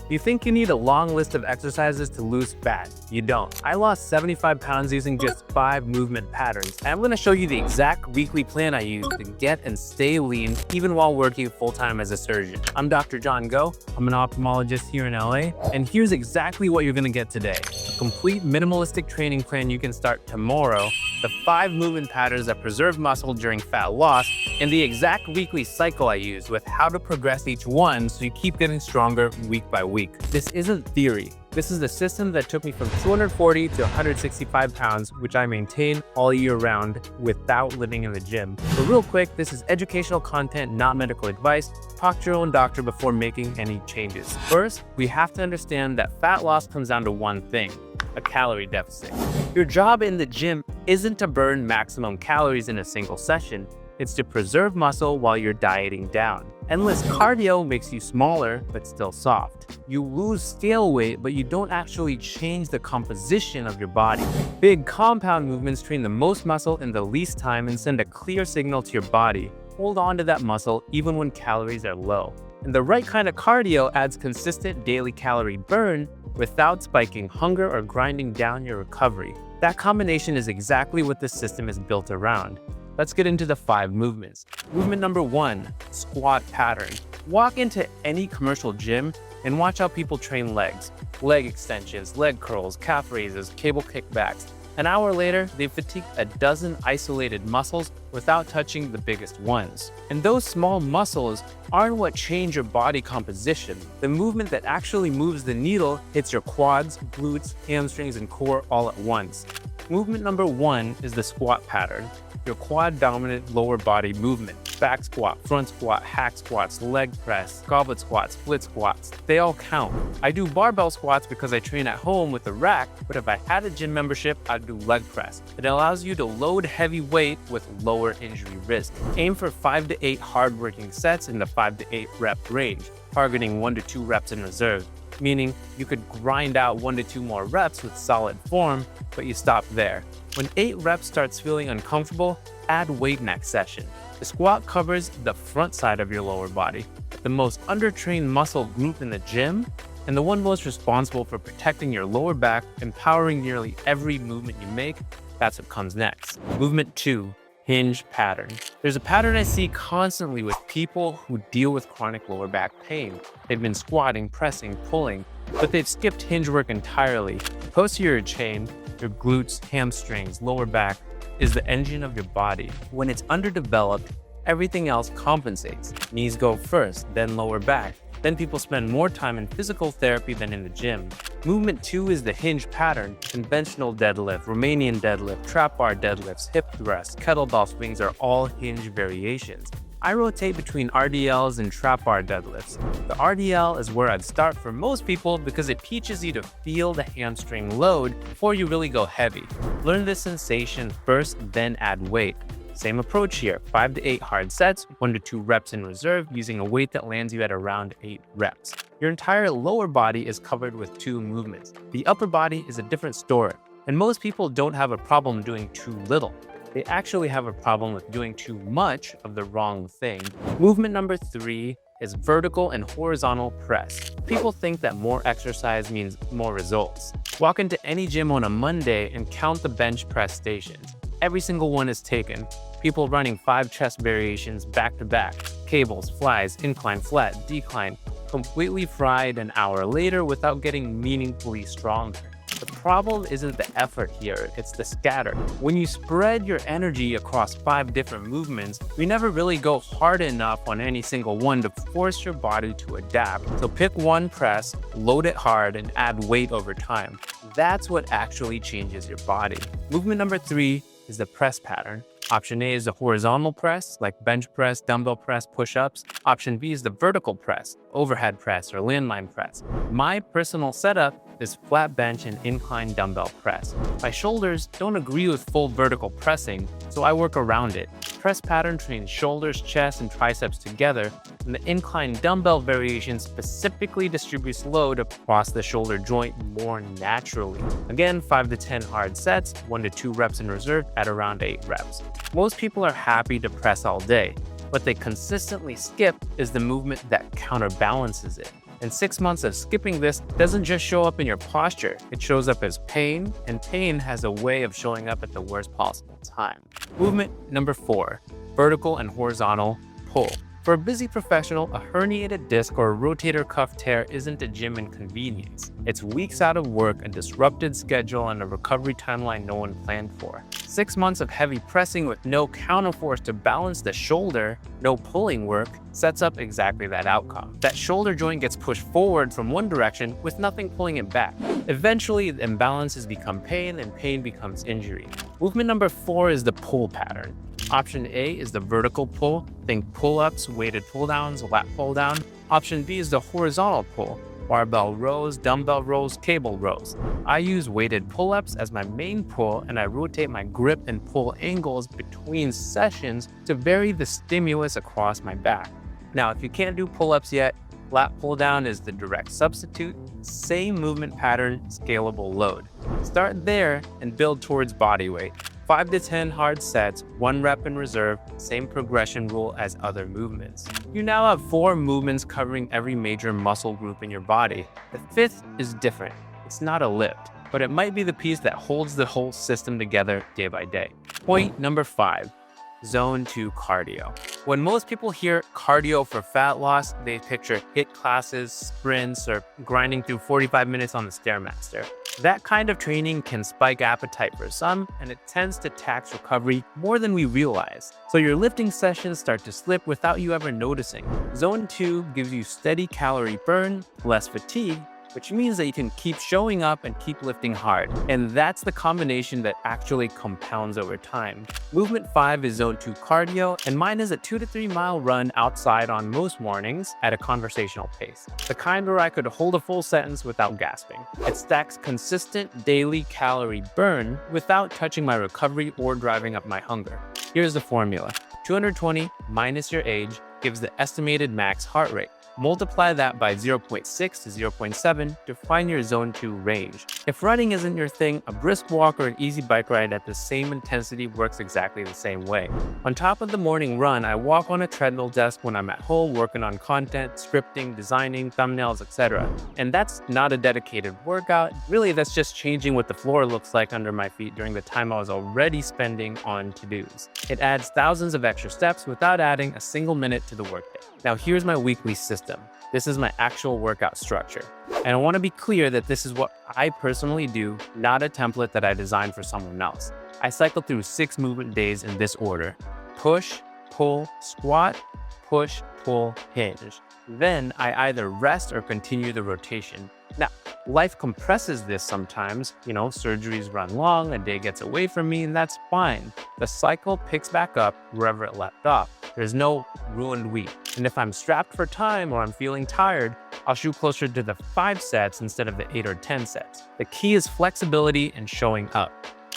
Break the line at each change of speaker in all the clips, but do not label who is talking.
You think you need a long list of exercises to lose fat? You don't. I lost 75 pounds using just 5 movement patterns, and I'm going to show you the exact weekly plan I use to get and stay lean even while working full-time as a surgeon. I'm Dr. Jon Go. I'm an ophthalmologist here in LA, and here's exactly what you're going to get today. A complete minimalistic training plan you can start tomorrow, the 5 movement patterns that preserve muscle during fat loss, and the exact weekly cycle I use with how to progress each one so you keep getting stronger week by week. This isn't theory. This is the system that took me from 240 to 165 pounds, which I maintain all year round without living in the gym. But real quick, this is educational content, not medical advice. Talk to your own doctor before making any changes. First, we have to understand that fat loss comes down to one thing: a calorie deficit. Your job in the gym isn't to burn maximum calories in a single session. It's to preserve muscle while you're dieting down. Endless cardio makes you smaller, but still soft. You lose scale weight, but you don't actually change the composition of your body. Big compound movements train the most muscle in the least time and send a clear signal to your body. Hold on to that muscle even when calories are low. And the right kind of cardio adds consistent daily calorie burn without spiking hunger or grinding down your recovery. That combination is exactly what this system is built around. Let's get into the 5 movements. Movement number 1, squat pattern. Walk into any commercial gym and watch how people train legs. Leg extensions, leg curls, calf raises, cable kickbacks. An hour later, they've fatigued a dozen isolated muscles without touching the biggest ones. And those small muscles aren't what change your body composition. The movement that actually moves the needle hits your quads, glutes, hamstrings, and core all at once. Movement number 1 is the squat pattern. Your quad-dominant lower body movement. Back squat, front squat, hack squats, leg press, goblet squats, split squats. They all count. I do barbell squats because I train at home with a rack, but if I had a gym membership, I'd do leg press. It allows you to load heavy weight with lower injury risk. Aim for 5 to 8 hard-working sets in the 5 to 8 rep range, targeting 1 to 2 reps in reserve, meaning you could grind out 1 to 2 more reps with solid form, but you stop there. When 8 reps starts feeling uncomfortable, add weight next session. The squat covers the front side of your lower body, the most undertrained muscle group in the gym, and the one most responsible for protecting your lower back and powering nearly every movement you make. That's what comes next. Movement 2, hinge pattern. There's a pattern I see constantly with people who deal with chronic lower back pain. They've been squatting, pressing, pulling, but they've skipped hinge work entirely. Posterior chain, your glutes, hamstrings, lower back, is the engine of your body. When it's underdeveloped, everything else compensates. Knees go first, then lower back. Then people spend more time in physical therapy than in the gym. Movement 2 is the hinge pattern. Conventional deadlift, Romanian deadlift, trap bar deadlifts, hip thrusts, kettlebell swings are all hinge variations. I rotate between RDLs and trap bar deadlifts. The RDL is where I'd start for most people because it teaches you to feel the hamstring load before you really go heavy. Learn the sensation first, then add weight. Same approach here, 5 to 8 hard sets, 1 to 2 reps in reserve using a weight that lands you at around 8 reps. Your entire lower body is covered with 2 movements. The upper body is a different story, and most people don't have a problem doing too little. They actually have a problem with doing too much of the wrong thing. Movement number 3 is vertical and horizontal press. People think that more exercise means more results. Walk into any gym on a Monday and count the bench press stations. Every single one is taken. People running 5 chest variations back to back. Cables, flies, incline, flat, decline, completely fried an hour later without getting meaningfully stronger. The problem isn't the effort here, it's the scatter. When you spread your energy across 5 different movements, you never really go hard enough on any single one to force your body to adapt. So pick one press, load it hard, and add weight over time. That's what actually changes your body. Movement number 3 is the press pattern. Option A is the horizontal press, like bench press, dumbbell press, push-ups. Option B is the vertical press, overhead press, or landmine press. My personal setup is flat bench and incline dumbbell press. My shoulders don't agree with full vertical pressing, so I work around it. Press pattern trains shoulders, chest, and triceps together, and the incline dumbbell variation specifically distributes load across the shoulder joint more naturally. Again, 5 to 10 hard sets, 1 to 2 reps in reserve at around 8 reps. Most people are happy to press all day. What they consistently skip is the movement that counterbalances it. And 6 months of skipping this doesn't just show up in your posture, it shows up as pain, and pain has a way of showing up at the worst possible time. Movement number 4, vertical and horizontal pull. For a busy professional, a herniated disc or a rotator cuff tear isn't a gym inconvenience. It's weeks out of work, a disrupted schedule, and a recovery timeline no one planned for. 6 months of heavy pressing with no counterforce to balance the shoulder, no pulling work, sets up exactly that outcome. That shoulder joint gets pushed forward from one direction with nothing pulling it back. Eventually, the imbalances become pain and pain becomes injury. Movement number 4 is the pull pattern. Option A is the vertical pull, think pull-ups, weighted pull-downs, lat pull-down. Option B is the horizontal pull, barbell rows, dumbbell rows, cable rows. I use weighted pull-ups as my main pull, and I rotate my grip and pull angles between sessions to vary the stimulus across my back. Now, if you can't do pull-ups yet, lat pull-down is the direct substitute, same movement pattern, scalable load. Start there and build towards body weight. 5 to 10 hard sets, 1 rep in reserve, same progression rule as other movements. You now have 4 movements covering every major muscle group in your body. The 5th is different. It's not a lift, but it might be the piece that holds the whole system together day by day. Point number 5, Zone 2 cardio. When most people hear cardio for fat loss, they picture HIIT classes, sprints, or grinding through 45 minutes on the Stairmaster. That kind of training can spike appetite for some, and it tends to tax recovery more than we realize. So your lifting sessions start to slip without you ever noticing. Zone 2 gives you steady calorie burn, less fatigue, which means that you can keep showing up and keep lifting hard. And that's the combination that actually compounds over time. Movement 5 is Zone 2 cardio, and mine is a 2 to 3 mile run outside on most mornings at a conversational pace. The kind where I could hold a full sentence without gasping. It stacks consistent daily calorie burn without touching my recovery or driving up my hunger. Here's the formula. 220 minus your age gives the estimated max heart rate. Multiply that by 0.6 to 0.7 to find your Zone 2 range. If running isn't your thing, a brisk walk or an easy bike ride at the same intensity works exactly the same way. On top of the morning run, I walk on a treadmill desk when I'm at home working on content, scripting, designing, thumbnails, etc. And that's not a dedicated workout. Really, that's just changing what the floor looks like under my feet during the time I was already spending on to-dos. It adds thousands of extra steps without adding a single minute to the workday. Now here's my weekly system. This is my actual workout structure. And I want to be clear that this is what I personally do, not a template that I designed for someone else. I cycle through 6 movement days in this order: push, pull, squat, push, pull, hinge. Then I either rest or continue the rotation. Now, life compresses this sometimes. Surgeries run long, a day gets away from me, and that's fine. The cycle picks back up wherever it left off. There's no ruined week. And if I'm strapped for time or I'm feeling tired, I'll shoot closer to the 5 sets instead of the 8 or 10 sets. The key is flexibility and showing up.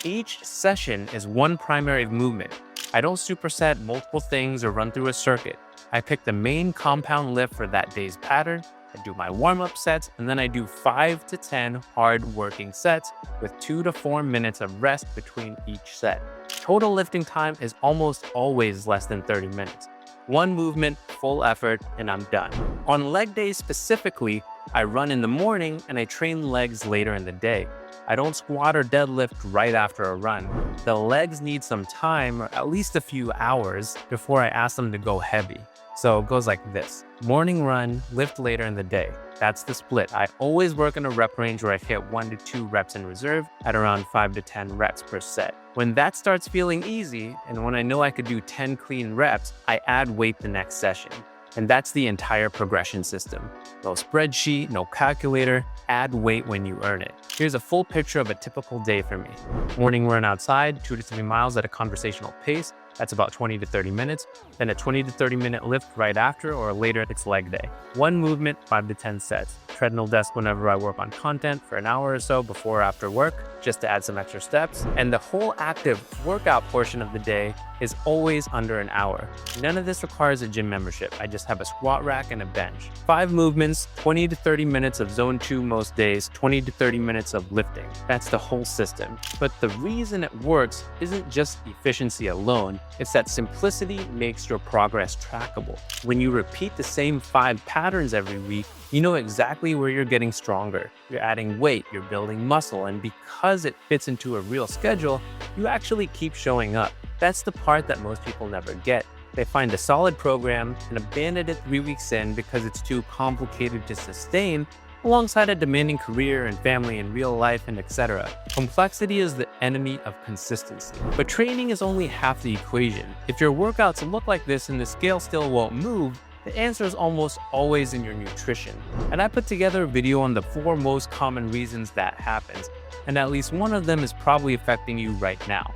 Each session is one primary movement. I don't superset multiple things or run through a circuit. I pick the main compound lift for that day's pattern, I do my warm-up sets, and then I do 5 to 10 hard working sets with 2 to 4 minutes of rest between each set. Total lifting time is almost always less than 30 minutes. One movement, full effort, and I'm done. On leg days specifically, I run in the morning and I train legs later in the day. I don't squat or deadlift right after a run. The legs need some time, or at least a few hours, before I ask them to go heavy. So it goes like this: morning run, lift later in the day. That's the split. I always work in a rep range where I hit 1 to 2 reps in reserve at around 5 to 10 reps per set. When that starts feeling easy, and when I know I could do 10 clean reps, I add weight the next session. And that's the entire progression system. No spreadsheet, no calculator, add weight when you earn it. Here's a full picture of a typical day for me. Morning run outside, 2 to 3 miles at a conversational pace. That's about 20 to 30 minutes. Then a 20 to 30 minute lift right after, or later it's leg day. One movement, 5 to 10 sets. Treadmill desk whenever I work on content for an hour or so before or after work, just to add some extra steps. And the whole active workout portion of the day is always under an hour. None of this requires a gym membership. I just have a squat rack and a bench. 5 movements, 20 to 30 minutes of Zone 2 most days, 20 to 30 minutes of lifting. That's the whole system. But the reason it works isn't just efficiency alone. It's that simplicity makes your progress trackable. When you repeat the same 5 patterns every week, You know exactly where you're getting stronger. You're adding weight, you're building muscle, and because it fits into a real schedule, you actually keep showing up. That's the part that most people never get. They find a solid program and abandon it 3 weeks in because it's too complicated to sustain, alongside a demanding career and family and real life and etc. Complexity is the enemy of consistency. But training is only half the equation. If your workouts look like this and the scale still won't move, the answer is almost always in your nutrition. And I put together a video on the 4 most common reasons that happens, and at least one of them is probably affecting you right now.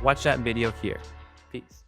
Watch that video here. Peace.